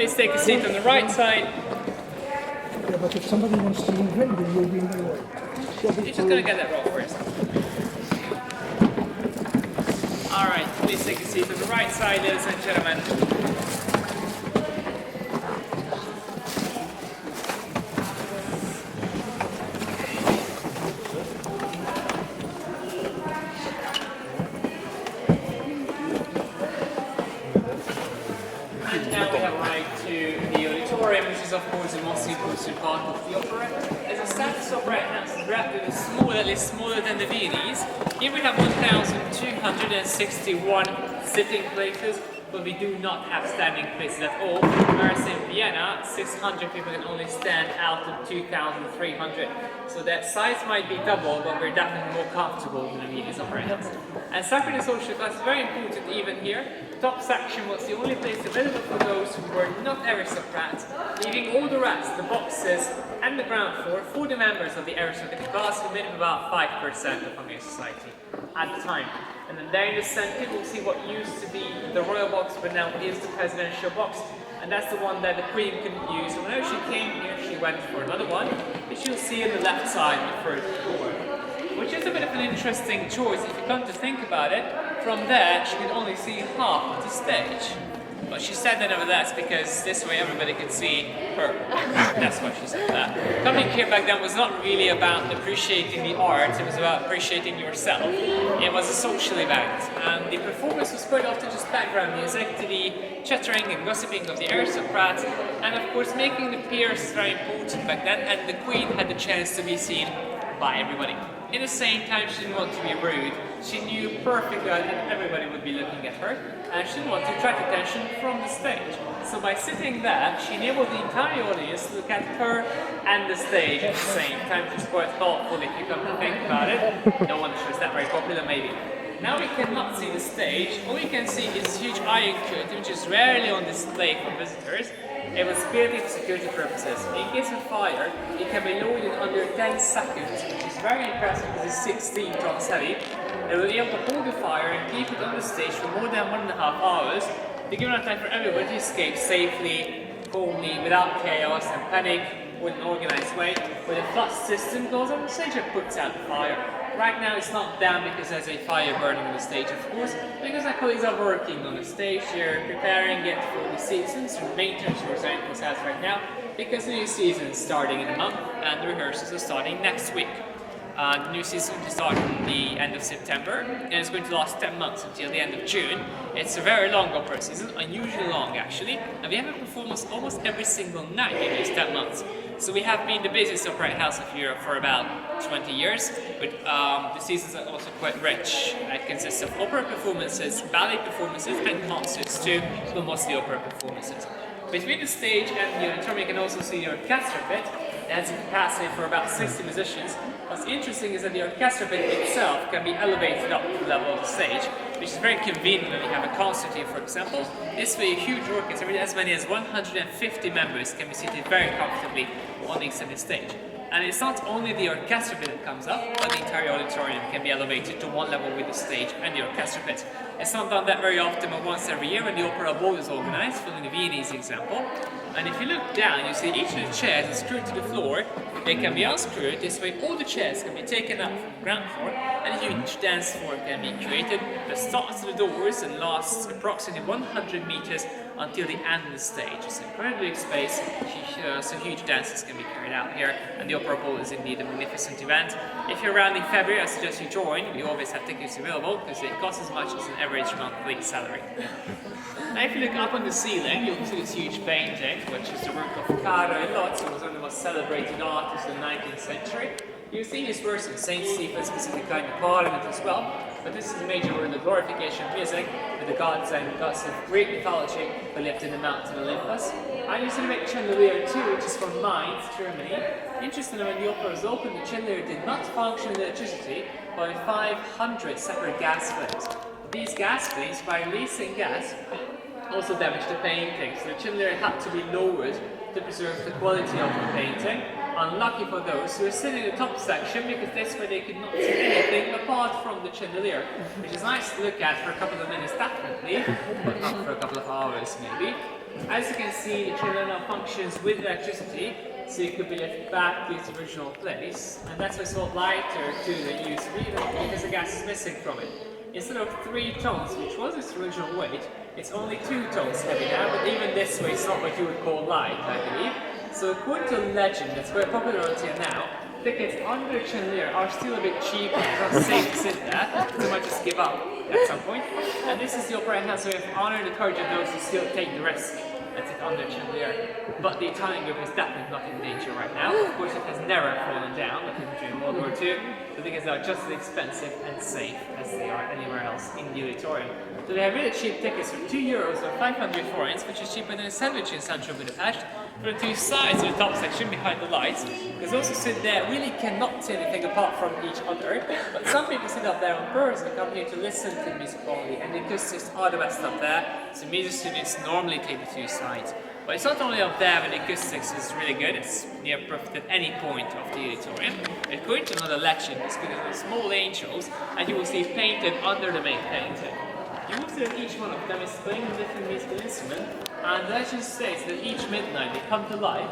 please take a seat on the right side. Yeah, but if somebody wants to move in, then you'll be in the way. You're just going to get that roll first. Alright, please take a seat on the right side, ladies and gentlemen. And now we have arrived to the auditorium, which is of course the most important part of the opera. As a status opera house is relatively smaller than the Viennese. Here we have 1,261 sitting places, but we do not have standing places at all. Whereas in Vienna, 600 people can only stand out of 2,300. So that size might be double, but we're definitely more comfortable than the Viennese opera house. And sacred and social class is very important even here. The top section was the only place available for those who were not aristocrats, leaving all the rest, the boxes and the ground floor, for the members of the aristocratic class who made up about 5% of Hungarian society at the time. And then there in the center we'll see what used to be the royal box, but now is the presidential box. And that's the one that the Queen couldn't use. So whenever she came here, she went for another one, which you'll see on the left side of the first floor. Which is a bit of an interesting choice if you come to think about it. From there, she could only see half of the stage. But she said that nevertheless because this way everybody could see her. That's why she said that. Coming here back then was not really about appreciating the art, it was about appreciating yourself. It was a social event, and the performance was quite often just background music to the chattering and gossiping of the aristocrats, and of course making the peers very important back then, and the Queen had the chance to be seen by everybody. In the same time, she didn't want to be rude. She knew perfectly that everybody would be looking at her, and she didn't want to attract attention from the stage. So by sitting there, she enabled the entire audience to look at her and the stage at the same time, which is quite thoughtful if you come to think about it. No one sure is that very popular, maybe. Now we cannot see the stage. All we can see is huge iron curtain, which is rarely on display for visitors. It was purely for security purposes. In case of fire, it can be lowered in under 10 seconds, which is very impressive because it's 16 tons heavy. It will be able to hold the fire and keep it on the stage for more than 1.5 hours to give enough time for everybody to escape safely, calmly, without chaos and panic, with an organized way. Where the flush system goes on the stage and puts out the fire. Right now it's not down because there's a fire burning on the stage, of course, because our colleagues are working on the stage. They're preparing it for the seasons, for maintenance works in this house right now, because the new season is starting in a month and the rehearsals are starting next week. The new season will start in the end of September and it's going to last 10 months until the end of June. It's a very long opera season, unusually long actually, and we have a performance almost every single night in these 10 months. So we have been the busiest opera house of Europe for about 20 years, but the seasons are also quite rich. It consists of opera performances, ballet performances and concerts too, but mostly opera performances. Between the stage and the auditorium you can also see the orchestra pit. It has a capacity for about 60 musicians. What's interesting is that the orchestra pit itself can be elevated up to the level of the stage, which is very convenient when you have a concert here, for example. This way a huge orchestra with as many as 150 members can be seated very comfortably on the extended stage. And it's not only the orchestra pit that comes up, but the entire auditorium can be elevated to one level with the stage and the orchestra pit. It's not done that very often, but once every year when the opera ball is organized, following the Viennese example. And if you look down, you see each of the chairs is screwed to the floor. They can be unscrewed, this way all the chairs can be taken up from the ground floor and a huge dance floor can be created that starts at the doors and lasts approximately 100 meters until the end of the stage. It's an incredibly big space, so huge dances can be carried out here, and the Opera Ball is indeed a magnificent event. If you're around in February, I suggest you join. We always have tickets available because they cost as much as an average monthly salary. Now if you look up on the ceiling, you'll see this huge painting, which is the work of Caro Lotz, who was one of the most celebrated artists in the 19th century. You see his works in St. Stephen's, specifically in the Parliament as well, but this is a major word, the glorification of music, with the gods and gods of Greek mythology who lived in the mountain Olympus. And you see the big chandelier too, which is from Mainz, Germany. Interestingly, when the opera was opened, the chandelier did not function with electricity, but with 500 separate gas flames. These gas flames, by releasing gas, also damaged the painting, so the chandelier had to be lowered to preserve the quality of the painting. Unlucky for those who are sitting in the top section, because this way they could not see anything apart from the chandelier, which is nice to look at for a couple of minutes definitely, but not for a couple of hours maybe. As you can see, the train now functions with electricity, so it could be left back to its original place, and that's why it's a lot lighter too than it used to be, because the gas is missing from it. Instead of 3 tons, which was its original weight, it's only 2 tons heavy now, but even this way it's not what you would call light, I believe. So according to legend that's quite popular around here now, tickets under the chandelier are still a bit cheap, it's not safe to sit there, so you might just give up at some point. And this is the opera house, so we have honored the courage of those who still take the risk and sit under the chandelier. But the Italian group is definitely not in danger right now. Of course, it has never fallen down like it did during World War II. The tickets are just as expensive and safe as they are anywhere else in the auditorium. So they have really cheap tickets for €2 or 500 forints, which is cheaper than a sandwich in central Budapest. For the 2 sides of the top section behind the lights, because those who sit there really cannot see anything apart from each other. But some people sit up there on purpose and come here to listen to music only, and the acoustics are the best up there. So music students normally take the 2 sides. But it's not only up there, but the acoustics is really good. It's near perfect at any point of the auditorium. According to another legend, it's because of the small angels, and you will see painted under the main painting. You will see that each one of them is playing a different musical instrument, and the legend states that each midnight they come to life,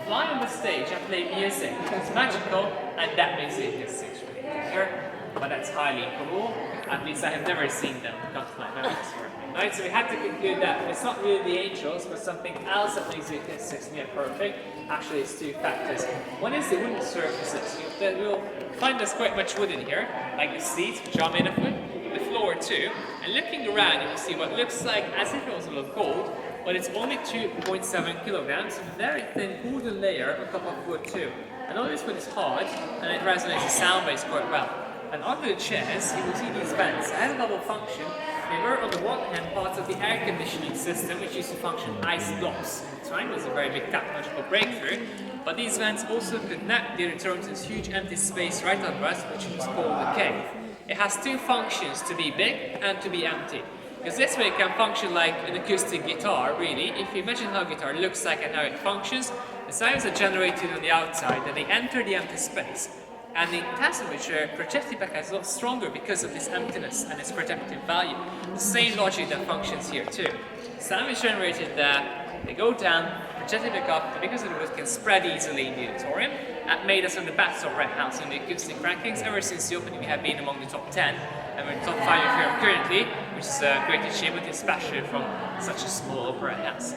fly on the stage and play music. It's magical, and that makes the acoustics really clear. But that's highly improbable. At least I have never seen them come to life. Right, so we had to conclude that it's not really the angels, but something else that makes the acoustics near perfect. Actually, it's 2 factors. One is the wooden surfaces. You'll find there's quite much wood in here, like the seats, which are made of wood, the floor too. And looking around, you will see what looks like as if it was a little gold, but it's only 2.7 kilograms, a very thin wooden layer on top of wood too. And all this wood is hard, and it resonates the sound waves quite well. And under the chairs, you will see these vents. They have a double function. They were, on the one hand, parts of the air conditioning system, which used to function ice blocks. At the time, it was a very big technological breakthrough. But these vents also connect the auditorium to this huge empty space right under us, which is called the cave. It has 2 functions, to be big and to be empty. Because this way it can function like an acoustic guitar, really. If you imagine how a guitar looks like and how it functions, the sounds are generated on the outside, and they enter the empty space. And the temperature projected back is a lot stronger because of this emptiness and its protective value. The same logic that functions here too. Sound is generated there, they go down, projected back up, and because of the wood can spread easily in the auditorium. That made us on the best opera house in the acoustic rankings. Ever since the opening we have been among the top 10, and we're in the top 5 of Europe currently, which is a great achievement, especially from such a small opera house.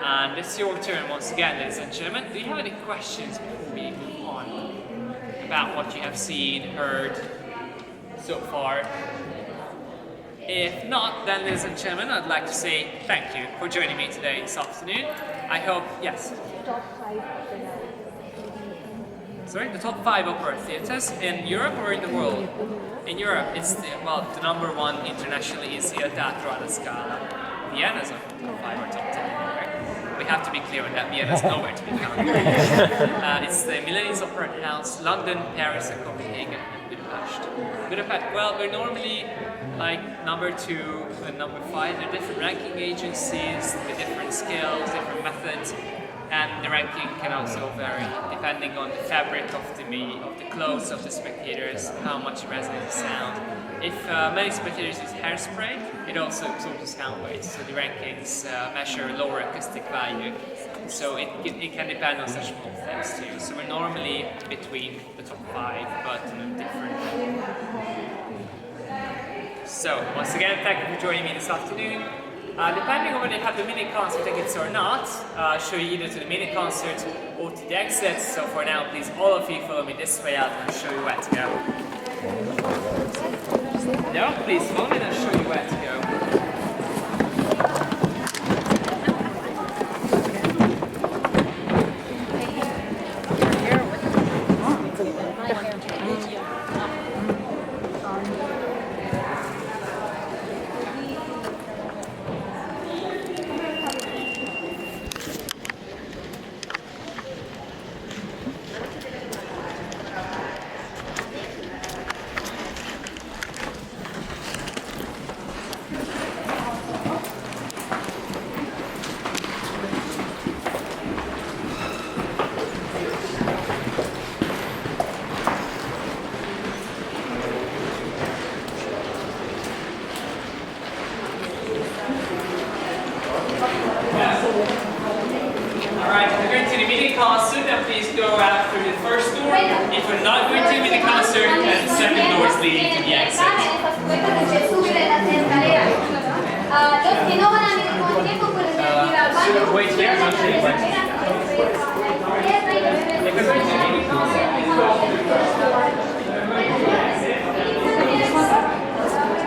And it's your turn once again, ladies and gentlemen. Do you have any questions before we move on about what you have seen, heard so far? If not, then ladies and gentlemen, I'd like to say thank you for joining me today this afternoon. I hope, yes? Top 5 Sorry, the top 5 opera theatres in Europe or in the world? In Europe, it's the number 1 internationally is the Teatro alla Scala. Vienna's on top 5 or top 10 anyway. We have to be clear on that. Vienna's nowhere to be found. It's the Milanese Opera House, London, Paris, and Copenhagen, and Budapest. Budapest, well, we're normally like number 2 and number 5. They're different ranking agencies with different skills, different methods. And the ranking can also vary depending on the fabric of the clothes of the spectators, how much it resonates the sound. If many spectators use hairspray, it also absorbs the sound waves, so the rankings measure lower acoustic value. So it can depend on such small things too. So we're normally between the top 5, but different. So once again, thank you for joining me this afternoon. Depending on whether you have the mini concert tickets or not, I'll show you either to the mini concert or to the exits. So for now, please all of you follow me this way out and I'll show you where to go. No, please follow me and I'll show you where to go. please go out through the first door. If you're not going to be the concert, then the second door is leading to the exit.